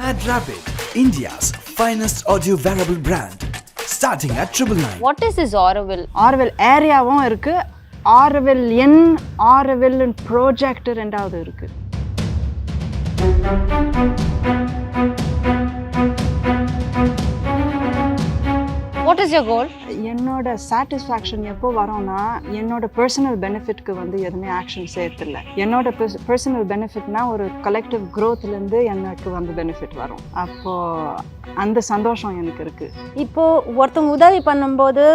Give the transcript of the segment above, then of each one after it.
Rabbit, India's finest audio wearable brand, starting at 999. What is this Auroville? Orwell ஏரியாவும் இருக்கு, Orwell என் Orwell project ரெண்டாவது இருக்கு. What is your goal? என்னோட satisfaction எப்போ வரோம்னா என்னோட பர்சனல் பெனிஃபிட்க்கு வந்து எதுவுமே ஆக்ஷன் செய்யறதில்ல. என்னோட பர்சனல் பெனிஃபிட்னா ஒரு கலெக்டிவ் க்ரோத்லேருந்து எனக்கு வந்து பெனிஃபிட் வரும். அப்போது அந்த சந்தோஷம் எனக்கு இருக்குது. இப்போது ஒருத்தவங்க உதவி பண்ணும்போது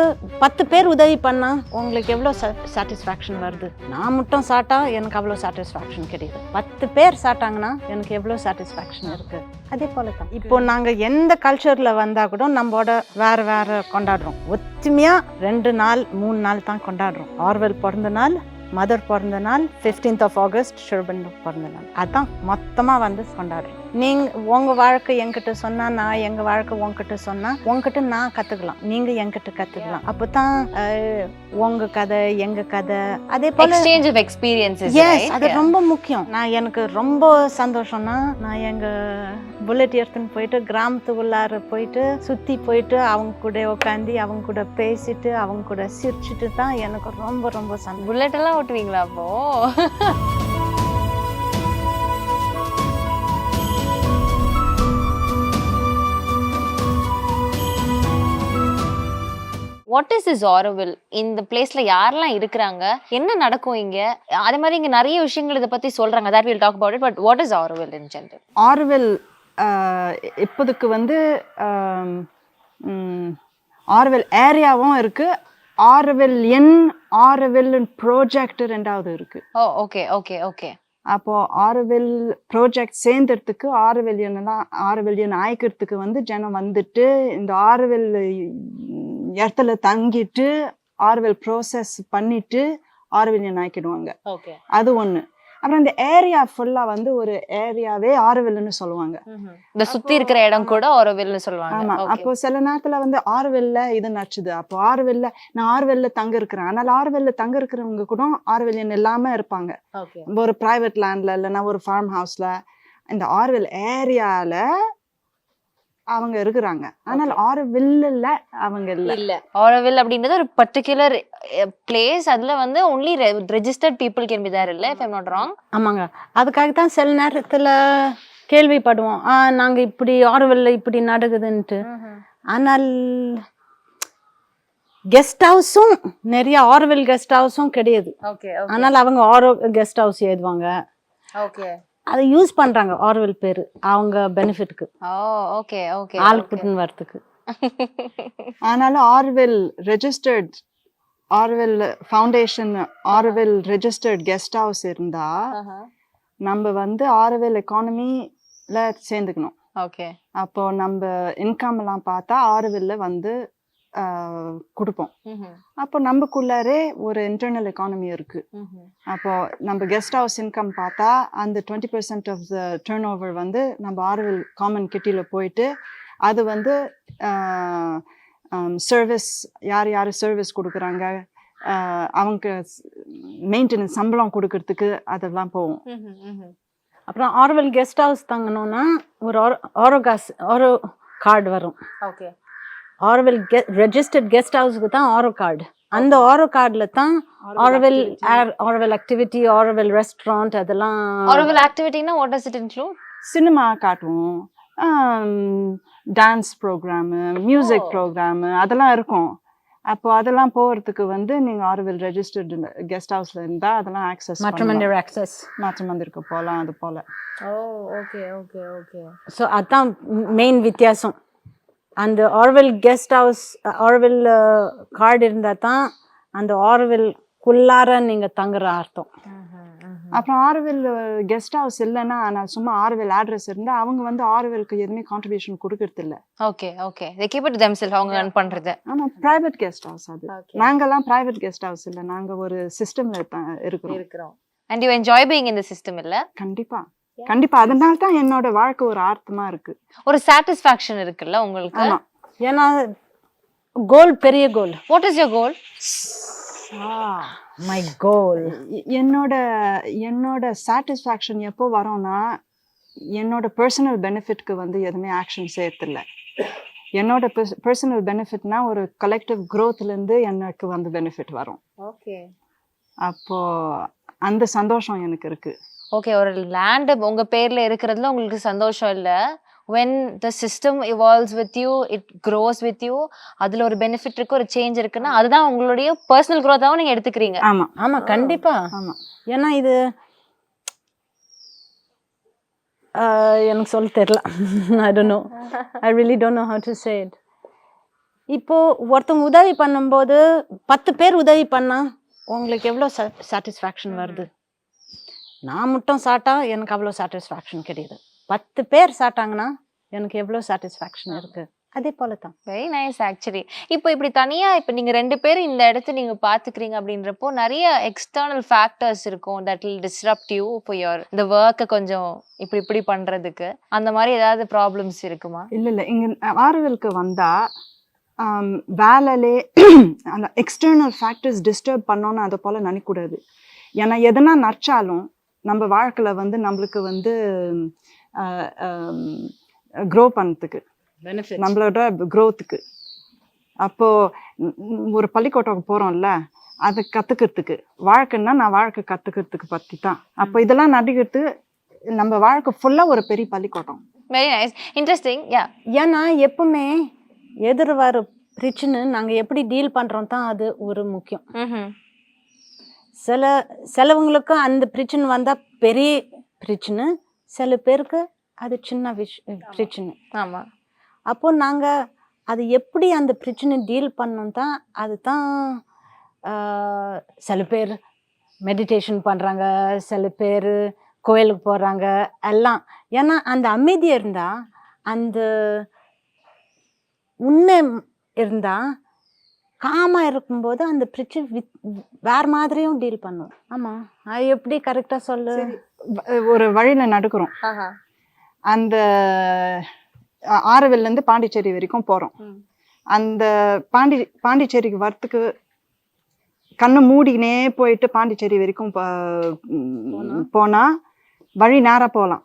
10 பேர் உதவி பண்ணால் உங்களுக்கு எவ்வளோ சாட்டிஸ்ஃபேக்ஷன் வருது? நான் மட்டும் சாப்பிட்டா எனக்கு அவ்வளோ சாட்டிஸ்ஃபேக்ஷன் கிடையாது. 10 பேர் சாப்பிட்டாங்கன்னா எனக்கு எவ்வளோ சாட்டிஸ்ஃபேக்ஷன் இருக்குது. அதே போல தான் இப்போது நாங்கள் எந்த கல்ச்சரில் வந்தால் கூட நம்மளோட வேறு வேறு கொண்டாடுறோம். ஒற்றுமையாக 2 நாள் 3 நாள் தான் கொண்டாடுறோம். ஆர்வெல் பிறந்த நாள், மதர் பிறந்த நாள், 15th of August ஷெர்பன் பிறந்த நாள். அதான் மொத்தமாக வந்து கொண்டாடுறோம். நீங்கள் உங்கள் வாழ்க்கை என்கிட்ட சொன்னால், நான் எங்கள் வாழ்க்கை உங்ககிட்ட சொன்னால், உங்ககிட்ட நான் கற்றுக்கலாம், நீங்கள் என்கிட்ட கற்றுக்கலாம். அப்போ தான் உங்கள் கதை எங்கள் கதை அதே போல் Exchange of experiences. எஸ், அது ரொம்ப முக்கியம். நான் எனக்கு ரொம்ப சந்தோஷம்னா நான் எங்கள் புல்லட் எடுத்துன்னு போயிட்டு கிராமத்து உள்ளார போயிட்டு சுற்றி போயிட்டு அவங்க கூட உட்காந்து அவங்க கூட பேசிட்டு அவங்க கூட சிரிச்சுட்டு தான் எனக்கு ரொம்ப ரொம்ப சந்தோஷம். புல்லட் எல்லாம் ஓட்டுவீங்களா அப்போ? What is is Auroville? இந்த பிளேஸ்ல யாரெல்லாம் இருக்கிறாங்க, என்ன நடக்கும் இங்க? அதே மாதிரி இங்க நிறைய விஷயங்கள் இதை பத்தி சொல்றாங்க. that we'll talk about it, but what is Auroville in general? Orwell இப்போதுக்கு வந்து ஆர்வெல் ஏரியாவும் இருக்கு, ஆர்வெல் என் ஆர்வெல் ப்ராஜெக்ட் ரெண்டாவது இருக்கு. ஓ ஓகே ஓகே ஓகே. அப்போ ஆர்வெல் ப்ராஜெக்ட் சேர்ந்ததுக்கு ஆர்வெல்லியன் ஆய்க்கிறதுக்கு வந்து ஜனம் வந்துட்டு இந்த ஆர்வெல் இடத்துல தங்கிட்டு ஆர்வெல் ப்ராசஸ் பண்ணிட்டு ஆர்வெல்லியன் ஆக்கிடுவாங்க. ஓகே, அது ஒண்ணு. அப்புறம் இந்த ஏரியா ஃபுல்லா வந்து ஒரு ஏரியாவே ஆர்வெல்னு சொல்லுவாங்க. இந்த சுத்தி இருக்கிற இடம் கூட ஆரோவில்னு சொல்லுவாங்க. ஆமா. அப்போ சில நேரத்துல வந்து ஆர்வெல்ல இது நச்சுது. அப்போ ஆர்வெல்ல நான் ஆர்வெல்ல தங்க இருக்கிறேன். அதனால ஆர்வெல்ல தங்க இருக்கிறவங்க கூட ஆர்வெல்லியன் இல்லாம இருப்பாங்க. ஒரு பிரைவேட் லேண்ட்ல இல்லைன்னா ஒரு ஃபார்ம் ஹவுஸ்ல இந்த ஆர்வெல் ஏரியால அவங்க இருக்கிறாங்க. ஆனால் ஆரோவில்ல அவங்க இல்ல. ஆரோவில் அப்படின்றது ஒரு பர்டிகுலர் பிளேஸ். அதுல வந்து only registered people can be there, இல்ல? if I'm not wrong. ஆமாங்க. அதுக்காக தான் சில நேரத்தில் கேள்விப்படுவோம், நாங்கள் இப்படி ஆரோவில்ல இப்படி நடக்குதுன்ட்டு. ஆனால் கெஸ்ட் ஹவுஸும் நிறைய ஆரோவில் கெஸ்ட் ஹவுஸும் கிடையாது. ஆனால் அவங்க ஆரோ கெஸ்ட் ஹவுஸ் எழுதுவாங்க. அதை யூஸ் பண்றாங்க ஆர்வெல் பேரு அவங்க பெனிஃபிட்க்கு. Okay okay. ஆள் கூட்டின்னு வரதுக்கு. ஆனாலும் Orwell registered Orwell foundation Orwell registered guest house இருந்தா நம்ம வந்து ஆர்வெல் எக்கானமில சேர்ந்துக்கணும். ஓகே. அப்போ நம்ம இன்கம் எல்லாம் பார்த்தா ஆர்வெல்ல வந்து கொடுப்போம். அப்போ நமக்குள்ளாரே ஒரு இன்டர்னல் எக்கானமி இருக்கு. அப்போ நம்ம கெஸ்ட் ஹவுஸ் இன்கம் பார்த்தா அந்த 20% ஆஃப் த டர்ன் ஓவர் வந்து நம்ம ஆர்வெல் காமன் கிட்டில போயிட்டு அது வந்து சர்வீஸ் யார் சர்வீஸ் கொடுக்குறாங்க அவங்க மெயின்டெனன்ஸ் சம்பளம் கொடுக்கறதுக்கு அதெல்லாம் போகும். அப்புறம் ஆர்வெல் கெஸ்ட் ஹவுஸ் தங்கணும்னா ஒரு ஆரோ கார்டு வரும். ஓகே. ஆர்வெல் ரெஜிஸ்டர்ட் கெஸ்ட் ஹவுஸ்க்கு தான் ஆரோ கார்டு. அந்த ஆரோ கார்டில் தான் ஆர்வெல் ஆக்டிவிட்டி, ஆர்வெல் ரெஸ்டாரண்ட் அதெல்லாம். Auroville ஆக்டிவிட்டினா what does it include? Cinema காட்டுவோம், டான்ஸ் ப்ரோக்ராமு, மியூசிக் ப்ரோக்ராமு அதெல்லாம் இருக்கும். அப்போ அதெல்லாம் போகிறதுக்கு வந்து நீங்கள் ஆர்வெல் ரெஜிஸ்டர்டு கெஸ்ட் ஹவுஸில் இருந்தால் அதெல்லாம் ஆக்சஸ் மாற்றமந்திருக்கு போகலாம். அது போல். Okay okay okay. ஸோ அதுதான் மெயின் வித்தியாசம். அந்த Orwell guest house Orwell card இருந்தால் தான் அந்த ஆர்வெல்குள்ளார நீங்கள் தங்குற அர்த்தம். அப்புறம் ஆர்வெல் கெஸ்ட் ஹவுஸ் இல்லைன்னா ஆனால் சும்மா ஆர்வெல் அட்ரஸ் இருந்தால் அவங்க வந்து ஆர்வெலுக்கு எதுவுமே கான்ட்ரிபியூஷன் கொடுக்கறது இல்லை. Okay okay. they keep it themselves, அவங்க ரன் பண்றது. ஆமாம், ப்ரைவேட் கெஸ்ட் ஹவுஸ் அது. நாங்கெல்லாம் ப்ரைவேட் கெஸ்ட் ஹவுஸ் இல்லை, நாங்கள் ஒரு சிஸ்டம்ல இருக்கிறோம். and you enjoy being in the system, இல்ல? கண்டிப்பா கண்டிப்பா. அதனால தான் என்னோட வாழ்க்கை ஒரு ஆர்த்தமா இருக்கு, ஒரு சாட்டிஸ்ஃபேக்ஷன் இருக்குல்ல உங்களுக்கு. ஆமா. ஏன்னா கோல் பெரிய கோல். What is your goal? My goal என்னோட சாட்டிஸ்ஃபேக்ஷன் எப்போ வரும்னா என்னோட பர்சனல் பெனிஃபிட்க்கு வந்து எதுவுமே ஆக்ஷன் செய்யறதில்ல. என்னோட பர்சனல் பெனிஃபிட்னா ஒரு கலெக்டிவ் க்ரோத்லேருந்து எனக்கு வந்து பெனிஃபிட் வரும். ஓகே அப்போ அந்த சந்தோஷம் எனக்கு இருக்கு. ஓகே, ஒரு லேண்ட் உங்க பேர்ல இருக்கிறதுல உங்களுக்கு சந்தோஷம் இல்ல. when the system evolves with you, it grows with you, அதுல ஒரு பெனிஃபிட் இருக்கு, ஒரு சேஞ்ச் இருக்குன்னா அதுதான் உங்களுடைய பர்சனல் growth-ஆவும் நீங்க எடுத்துக்கிறீங்க. ஆமா ஆமா கண்டிப்பா. ஆமா. ஏன்னா இது எனக்கு சொல்ல தெரியல. I don't know. I really don't know how to say it. இப்போ ஒருத்தவங்க உதவி பண்ணும்போது 10 பேர் உதவி பண்ணா உங்களுக்கு எவ்வளோ சாட்டிஸ்ஃபேக்ஷன் வருது? நான் மட்டும் சாப்பிட்டா எனக்கு அவ்வளோ சாட்டிஸ்ஃபேக்ஷன் கிடையாது. 10 பேர் சாப்பிட்டாங்கன்னா எனக்கு எவ்வளோ சாட்டிஸ்ஃபேக்ஷன் இருக்கு. அதே போல தான். Very nice actually. இப்போ இப்படி தனியா இப்போ நீங்க 2 பேரும் இந்த இடத்த நீங்க பாத்துக்கிறீங்க அப்படின்றப்போ நிறைய எக்ஸ்டர்னல் ஃபேக்டர்ஸ் இருக்கும் that will disrupt you for your இந்த ஒர்க்கை கொஞ்சம் இப்படி பண்றதுக்கு. அந்த மாதிரி ஏதாவது ப்ராப்ளம்ஸ் இருக்குமா? இல்ல இங்க ஆறுதலுக்கு வந்தா வேலையிலே அந்த எக்ஸ்டர்னல் ஃபேக்டர்ஸ் டிஸ்டர்ப் பண்ணோன்னு அதை போல நினைக்கக்கூடாது. ஏன்னா எதனா நடிச்சாலும் நம்ம வாழ்க்கையில் வந்து நம்மளுக்கு வந்து க்ரோ பண்ணுறதுக்கு, நம்மளோட க்ரோத்துக்கு. அப்போது ஒரு பள்ளிக்கூடம் போகிறோம்ல, அதை கற்றுக்கிறதுக்கு, வாழ்க்கைன்னா நான் வாழ்க்கை கற்றுக்கிறதுக்கு பற்றி தான். அப்போ இதெல்லாம் நடிக்கிறது நம்ம வாழ்க்கை ஃபுல்லாக ஒரு பெரிய பள்ளிக்கூடம். Very nice, interesting. யா, ஏன்னா எப்பவுமே எதிர் வர பிரச்சனை நாங்கள் எப்படி டீல் பண்ணுறோம் தான் அது ஒரு முக்கியம். சிலவங்களுக்கு அந்த பிரச்சனை வந்தால் பெரிய பிரச்சனை, சில பேருக்கு அது சின்ன பிரச்சனை. ஆமாம். அப்போ நாங்கள் அது எப்படி அந்த பிரச்சனை டீல் பண்ணோம் தான் அது தான். சில பேர் மெடிடேஷன் பண்ணுறாங்க, சில பேர் கோயிலுக்கு போகிறாங்க எல்லாம். ஏன்னா அந்த அமைதி இருந்தால், அந்த உண்மை இருந்தால், காமாக இருக்கும்போது அந்த பிரச்சனை வேறு மாதிரியும் டீல் பண்ணுவோம். ஆமாம், அது எப்படி கரெக்டாக சொல்லு. ஒரு வழியில் நடக்கிறோம், அந்த ஆரவில்லேருந்து பாண்டிச்சேரி வரைக்கும் போகிறோம். அந்த பாண்டிச்சேரிக்கு வரத்துக்கு கண்ணை மூடினே போயிட்டு பாண்டிச்சேரி வரைக்கும் போனால் வழி நேராக போகலாம்.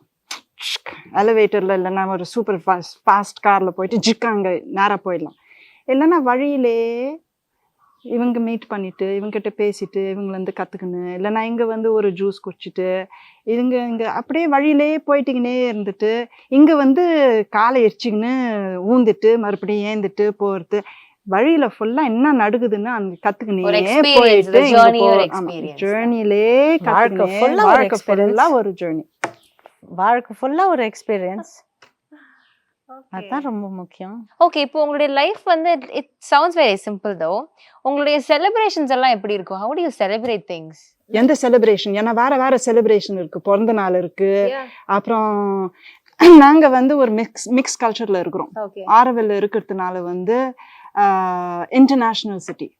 எலிவேட்டரில் இல்லைன்னா ஒரு சூப்பர் ஃபாஸ்ட் காரில் போயிட்டு ஜிக்காங்க நேராக போயிடலாம். இல்லைன்னா வழியிலே இவங்க மீட் பண்ணிட்டு இவங்ககிட்ட பேசிட்டு இவங்கள கற்றுக்கணும், இல்லைன்னா இங்கே வந்து ஒரு ஜூஸ் குடிச்சிட்டு இங்கே அப்படியே வழியிலே போயிட்டுக்கினே இருந்துட்டு இங்கே காலை எரிச்சிக்கின்னு ஊந்துட்டு மறுபடியும் ஏந்துட்டு போகிறது. வழியில ஃபுல்லா என்ன நடக்குதுன்னு அந்த கத்துக்கினே போயிட்டு ஜேர்னிலே வாழ்க்கை ஃபுல்லா ஒரு ஜேர்னி, வாழ்க்கை ஃபுல்லா ஒரு எக்ஸ்பீரியன்ஸ். அதுதான் ரொம்ப முக்கியம். ஓகே, இப்போ உங்களுடைய life it sounds very simple though. உங்களுடைய செலிப்ரேஷன்ஸ் எல்லாம் எப்படி இருக்கும்? How do you celebrate things? எந்த செலிப்ரேஷன்? ஏன்னா வேற செலிப்ரேஷன் இருக்கு, பிறந்த நாள் இருக்கு. அப்புறம் நாங்க ஒரு மிக்ஸ் கல்ச்சர்ல இருக்கிறோம். ஆரவல்ல இருக்கிறதுனால இன்டர்நேஷனல் சிட்டி.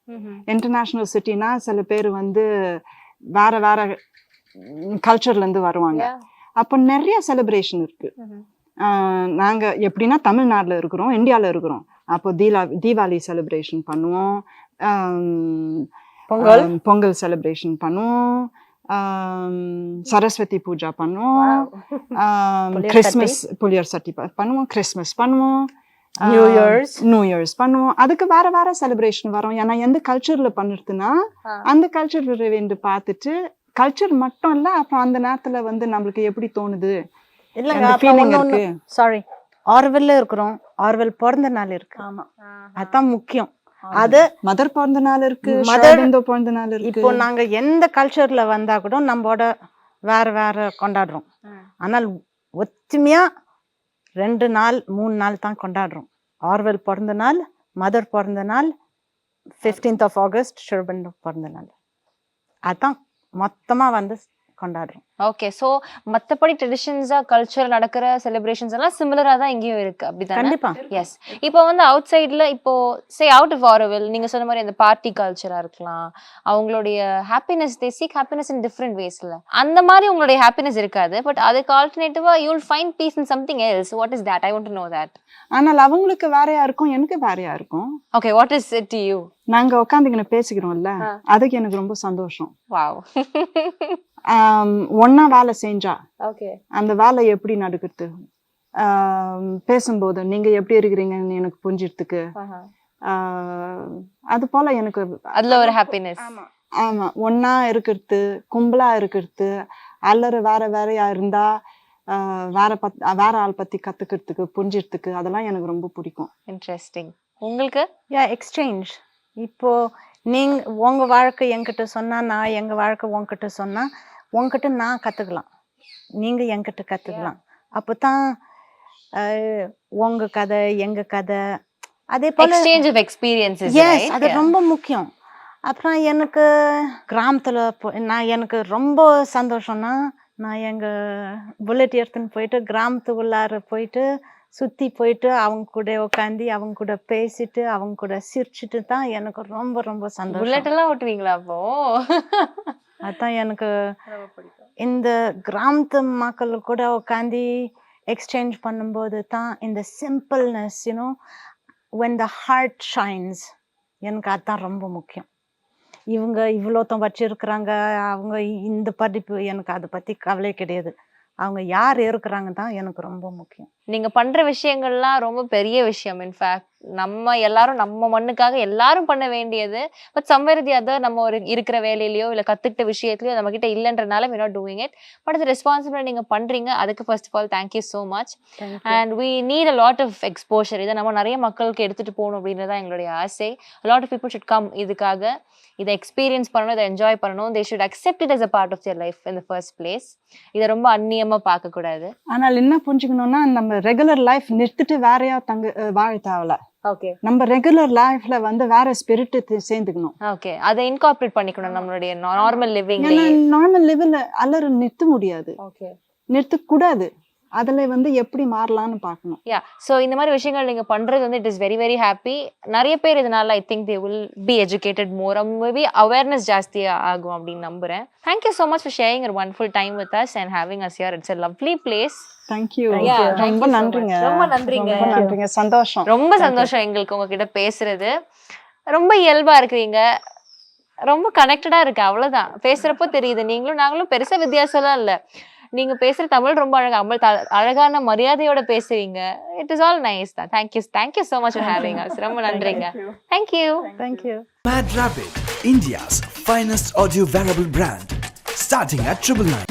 இன்டர்நேஷனல் சிட்டினா சில பேர் வேற கல்ச்சர்ல இருந்து வருவாங்க. அப்போ நிறைய செலிப்ரேஷன் இருக்கு. நாங்க எப்படின்னா தமிழ்நாட்டில் இருக்கிறோம், இந்தியாவில் இருக்கிறோம். அப்போ தீபாவளி செலிப்ரேஷன் பண்ணுவோம், பொங்கல் செலிப்ரேஷன் பண்ணுவோம், சரஸ்வதி பூஜா பண்ணுவோம், கிறிஸ்மஸ் புளியர் சட்டி பண்ணுவோம், கிறிஸ்மஸ் பண்ணுவோம், நியூ இயர்ஸ் பண்ணுவோம். அதுக்கு வேற செலிப்ரேஷன் வரும். ஏன்னா எந்த கல்ச்சர்ல பண்ணுறதுன்னா அந்த கல்ச்சர் வேண்டு பார்த்துட்டு, கல்ச்சர் மட்டும் இல்லை, அப்புறம் அந்த நேரத்தில் நம்மளுக்கு எப்படி தோணுது. இல்லைங்க, சாரி, ஆர்வெல்ல இருக்கிறோம், ஆர்வெல் பிறந்த நாள் இருக்கு. ஆமா, அதான் முக்கியம். அது மதர் பிறந்த நாள் இருக்கு, பிறந்த நாள் இருக்கு. இப்போ நாங்க எந்த கல்ச்சர்ல வந்தா கூட நம்மோட வேற கொண்டாடுறோம். ஆனால் ஒத்துமையா 2 நாள் 3 நாள் தான் கொண்டாடுறோம். ஆர்வெல் பிறந்த நாள், மதர் பிறந்த நாள், 15th of August ஷெர்பன் பிறந்த நாள். அதான் மொத்தமா கொண்டாடுறோம். ஓகே, சோ மத்தபடி ட்ரெடிஷன்ஸா கல்ச்சர் நடக்கிற செலிப்ரேஷன்ஸ் எல்லாம் சிமிலரா தான் இங்கேயும் இருக்கு, அப்படிதான்? கண்டிப்பா. எஸ். இப்போ அவுட் சைட்ல, இப்போ சே அவுட் ஆஃப் ஆரோவில் நீங்க சொன்ன மாதிரி அந்த பார்ட்டி கல்ச்சரா இருக்கலாம், அவங்களுடைய happiness, they seek happiness in different வேஸ்ல. அந்த மாதிரி உங்களுடைய ஹாப்பினஸ் இருக்காது, பட் அதுக்கு ஆல்டர்னேட்டிவா you will find piece in something else. What is that? I want to know that. ஆனால் அவங்களுக்கு வேறையா இருக்கும், எனக்கு வேறையா இருக்கும். Okay, what is it to you? நாங்க உட்காந்துக்கின்னு பேசிக்கிறோம்ல, அதுக்கு எனக்கு ரொம்ப சந்தோஷம். வாவ். ஒன்னா வேலை செஞ்சா ஓகே அந்த வேலை எப்படி நடக்குது, பேசும்போது நீங்க எப்படி இருக்கிறீங்கன்னு எனக்கு புரிஞ்சிறதுக்கு, அது போல எனக்கு அதுல ஒரு ஹாப்பினஸ். ஆமா ஒன்னா இருக்கிறது, கும்பலா இருக்கிறது, அல்லற வேற வேறையா இருந்தா வேற ஆள் பத்தி கத்துக்கிறதுக்கு புரிஞ்சிறதுக்கு அதெல்லாம் எனக்கு ரொம்ப பிடிக்கும். இன்ட்ரெஸ்டிங். உங்களுக்கு? எக்ஸ்சேஞ்ச். இப்போ நீங்க உங்க வாழ்க்கை என்கிட்ட சொன்னா, நான் எங்க வாழ்க்கை உங்ககிட்ட சொன்னா, உங்ககிட்ட நான் கத்துக்கலாம், நீங்க என்கிட்ட கத்துக்கலாம். அப்பதான் உங்க கதை எங்க கதை அதே போல எக்ஸ்சேஞ்ச் ஆஃப் எக்ஸ்பீரியன்சஸ். எஸ், அது ரொம்ப முக்கியம். அப்புறம் எனக்கு கிராமத்துல நான் எனக்கு ரொம்ப சந்தோஷம்னா, நான் எங்க புல்லட் எடுத்துன்னு போயிட்டு கிராமத்துக்குள்ளார போயிட்டு சுத்தி போயிட்டு அவங்க கூட உட்காந்து அவங்க கூட பேசிட்டு அவங்க கூட சிரிச்சுட்டு தான் எனக்கு ரொம்ப ரொம்ப சந்தோஷம். புல்லட் எல்லாம் ஓட்டுவீங்களா அப்போ? அதான் எனக்கு இந்த கிராமத்து மக்கள் கூட உட்காந்து எக்ஸ்சேஞ்ச் பண்ணும்போது தான் இந்த சிம்பிள்னஸ், you know, when the heart shines, எனக்கு அதான் ரொம்ப முக்கியம். இவங்க இவ்வளோத்தம் வச்சிருக்கிறாங்க, அவங்க இந்த படிப்பு, எனக்கு அதை பத்தி கவலை கிடையாது. அவங்க யார் இருக்கிறாங்க தான் எனக்கு ரொம்ப முக்கியம். நீங்க பண்ற விஷயங்கள்லாம் ரொம்ப பெரிய விஷயம். இன்ஃபேக்ட் நம்ம எல்லாரும் நம்ம மண்ணுக்காக எல்லாரும் பண்ண வேண்டியது. பட் சம்வேர் தி அதர் நம்ம ஒரு இருக்கிற வேலையிலயோ இல்ல கத்துக்கிட்ட விஷயத்திலயோ நம்ம கிட்ட இல்லைன்றனால we not doing it. But அது ரெஸ்பான்சிபிள் நீங்க பண்றீங்க. அதுக்கு first of all thank you so much. And we need a lot of exposure. இதை நம்ம நிறைய மக்களுக்கு எடுத்துட்டு போகணும் அப்படின்றதான் எங்களுடைய ஆசை. a lot of people should come இதுக்காக, இதை எக்ஸ்பீரியன்ஸ் பண்ணணும், இதை என்ஜாய் பண்ணணும். they should accept it as a part of their life in the first place. இதை ரொம்ப அந்நியமா பார்க்க கூடாது. ஆனால் என்ன புரிஞ்சுக்கணும்னா, நம்ம ரெகுலர் லைஃப் நிறுத்திட்டு வேறையா வாழ தேவையில்ல. ஓகே, நம்ம ரெகுலர் லைஃப்ல வேற ஸ்பிரிட் சேர்ந்துக்கணும். ஓகே, அதை இன்கார்பரேட் பண்ணிக்கணும் நம்மளுடைய நார்மல் லிவிங். நார்மல் லிவ்ல அல்லற நிறுத்த முடியாது, ஓகே, நிறுத்த கூடாது. அதுல எப்படி மாறலாம்னு பார்க்கணும். யா, ஸோ இந்த மாதிரி விஷயங்கள் நீங்க பண்றது வந்து it is very very happy. நிறைய பேர் இதனால I think they will be educated more, maybe awareness ஜாஸ்தியா ஆகும் அப்படின்னு நம்புறேன். Thank you so much for sharing your wonderful time with us and having as here. It's a lovely place. Thank you, Yeah, thank ரொம்ப you so நன்றிங்க. much. ரொம்ப நன்றிங்க. ரொம்ப நன்றிங்க, சந்தோஷம். ரொம்ப சந்தோஷம் எங்களுக்கு உங்ககிட்ட பேசுறது. ரொம்ப இயல்பா இருக்கிறீங்க, ரொம்ப கனெக்டடா இருக்கு, அவ்வளவுதான். பேசுறப்போ தெரியுது. நீங்களும் நாங்களும் பெருசா வித்தியாசம்லாம் இல்ல. நீங்க பேசுற தமிழ் ரொம்ப அழகா, அழகான மரியாதையோட பேசுவீங்க. இட் இஸ் ஆல் நைஸ் தான். Thank you so much for having us. ரொம்ப நன்றிங்க. Thank you. Mad Rapid, India's finest audio wearable brand, starting at 999.